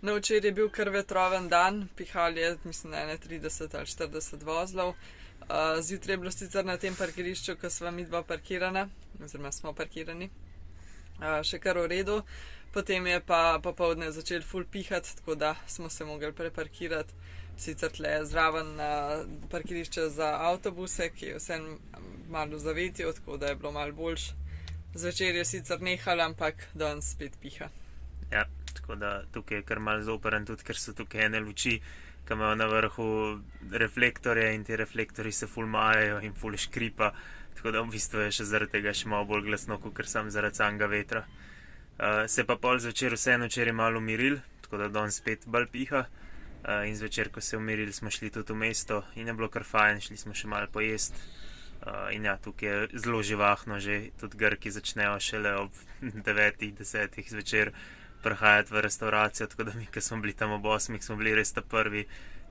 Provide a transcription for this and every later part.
No, včeraj je bil kar vetroven dan, pihal je, mislim, 30 ali 40 vozlov. Zjutraj je bilo sicer na tem parkirišču, ko sva mi dva parkirana, oziroma smo parkirani, še kar v redu. Potem je pa popoldne začel ful pihati, tako da smo se mogli preparkirati. Sicer tle je zraven parkirišče za avtobuse, ki je vsem malo v zavetju, tako da je bilo malo boljš. Zvečer je sicer nehal, ampak danes spet piha. Ja, tako da tukaj je kar malo zoperen, tudi ker so tukaj ene luči, ki imajo na vrhu reflektorje in ti reflektorji se ful majajo in ful škripa, tako da v bistvu je še zaradi tega še malo bolj glasno, kot sam zaradi samega vetra. Se pa pol zvečer vseeno včeraj malo umiril, tako da danes spet bolj piha. In zvečer, ko se je umiril, smo šli tudi v mesto in je bilo kar fajn, šli smo še malo pojest. In ja, tukaj je zelo živahno, že tudi Grki začnejo šele ob 9-10 zvečer prihajati v restauracijo, tako da mi, ko smo bili tam ob 8, smo bili res ta prvi,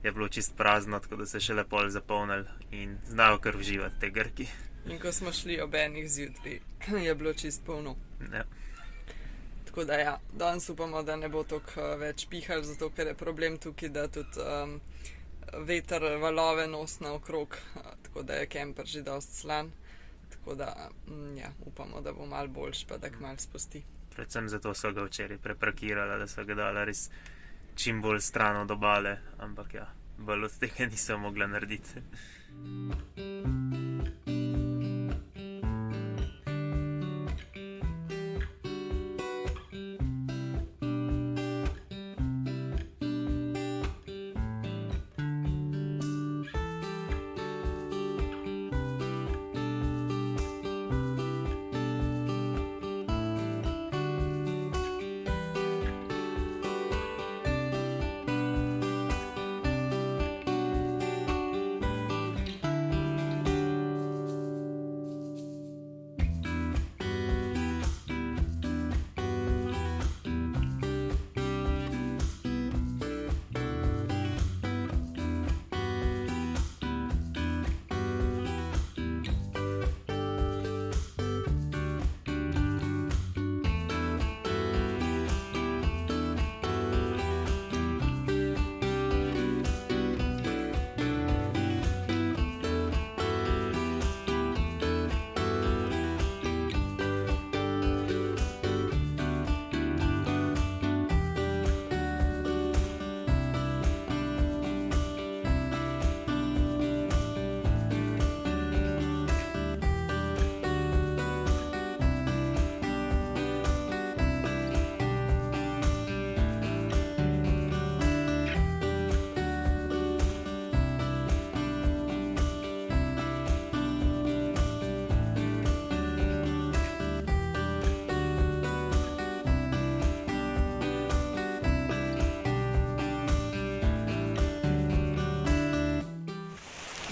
je bilo čist prazno, tako da se šele pol zapolnili in znajo kar uživati te Grki. In ko smo šli ob 1 zjutraj, je bilo čist polno. Ja. Tako da ja, danes upamo, da ne bo toliko več pihal, zato ker je problem tukaj, da tudi veter valove nos naokrog, tako da je kemper že dosti slan. Tako da ja, upamo, da bo malo boljš, pa da kmalu spusti. Predvsem zato so ga včeraj preparkirala, da so ga dala res čim bolj stran od obale, ampak ja, bolj od tega niso mogla narediti.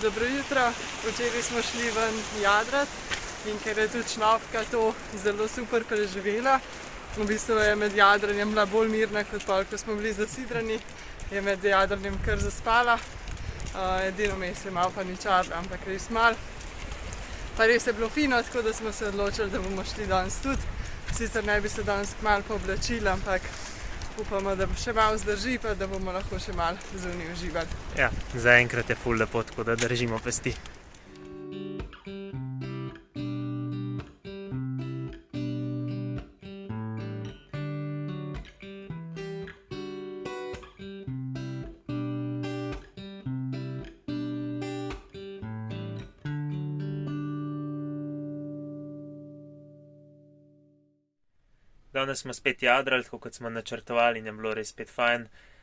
Dobro jutro, včeraj smo šli ven jadrat in ker je tudi Šnofka to zelo super preživela, v bistvu je med jadranjem bila bolj mirna kot pol, ko smo bili zasidrani, je med jadranjem kar zaspala, edino mes je malo paničarla, ampak res malo. Pa res je bilo fino, tako da smo se odločili, da bomo šli danes tudi, sicer ne bi se danes malo pooblačili, ampak upamo, da bo še malo zdrži, pa da bomo lahko še malo zunaj uživali. Ja, zaenkrat je ful lepo, tako da držimo pesti. Danes smo spet jadrali, tako kot smo načrtovali in je bilo res spet fajn.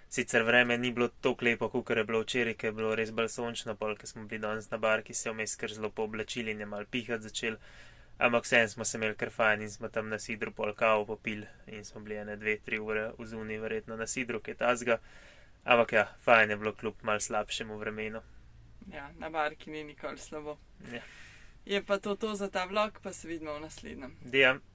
Sicer vreme ni bilo tako lepo, kot je bilo včeraj, ker je bilo res bolj sončno, pol, ker smo bili danes na barki, se je vmes kar zelo pooblačili in je malo pihati začel. Ampak vseeno smo se imeli kar fajn in smo tam na sidru pol kavo popili in smo bili 1-2-3 ure vzunaj verjetno na sidru, kaj tazga. Ampak ja, fajn je bilo kljub malo slabšemu vremenu. Ja, na barki ni nikoli slabo. Ja. Je pa to za ta vlog, pa se vidimo v naslednjem. Dijam.